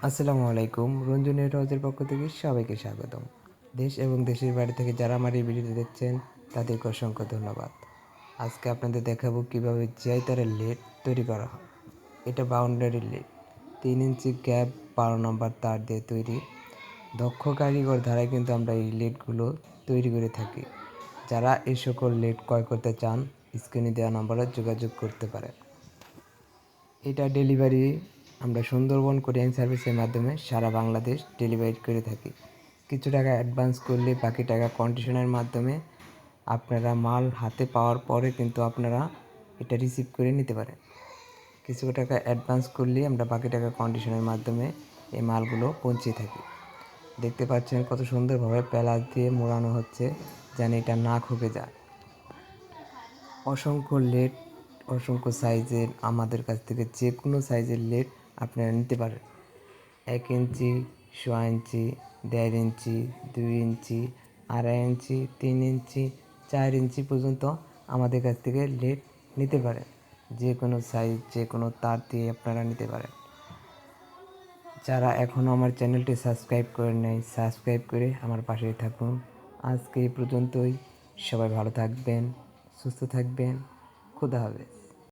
আসসালামু আলাইকুম। রঞ্জনের রজের পক্ষ থেকে সবাইকে স্বাগতম। দেশ এবং দেশের বাইরে থেকে যারা আমার এই ভিডিওটি দেখছেন তাদেরকে অসংখ্য ধন্যবাদ। আজকে আপনাদের দেখাবো কীভাবে জিআই তারের লেড তৈরি করা হয়। এটা বাউন্ডারি লেড, 3 ইঞ্চি গ্যাপ 12 নম্বর তার দিয়ে তৈরি। দক্ষ কারিগর দ্বারাই কিন্তু আমরা এই লেডগুলো তৈরি করে থাকি। যারা এই সকল লেড ক্রয় করতে চান স্ক্রিনে দেওয়া নম্বরে যোগাযোগ করতে পারেন। এটা ডেলিভারি আমরা সুন্দরবন কোরিয়ান সার্ভিসের মাধ্যমে সারা বাংলাদেশ ডেলিভারি করে থাকি। কিছু টাকা অ্যাডভান্স করলে বাকি টাকা কন্ডিশনের মাধ্যমে আপনারা মাল হাতে পাওয়ার পরে কিন্তু আপনারা এটা রিসিভ করে নিতে পারেন। কিছু টাকা অ্যাডভান্স করলে আমরা বাকি টাকা কন্ডিশনের মাধ্যমে এই মালগুলো পৌঁছে থাকি। দেখতে পাচ্ছেন কত সুন্দরভাবে প্যালাস দিয়ে মোড়ানো হচ্ছে যেন এটা না খুবে যায়। অসংখ্য লেড, অসংখ্য সাইজের আমাদের কাছ থেকে যে কোনো সাইজের লেড আপনারা নিতে পারেন। 1 ইঞ্চি, 1.5 ইঞ্চি, 1.5 ইঞ্চি, 2 ইঞ্চি, 2.5 ইঞ্চি, 3 ইঞ্চি, 4 ইঞ্চি পর্যন্ত আমাদের কাছ থেকে লেড নিতে পারেন। যে কোনো সাইজ, যে কোনো তার দিয়ে আপনারা নিতে পারেন। যারা এখনও আমার চ্যানেলটি সাবস্ক্রাইব করেন নাই, সাবস্ক্রাইব করে আমার পাশেই থাকুন। আজকে এই পর্যন্তই। সবাই ভালো থাকবেন, সুস্থ থাকবেন। খুদা হাফেজ।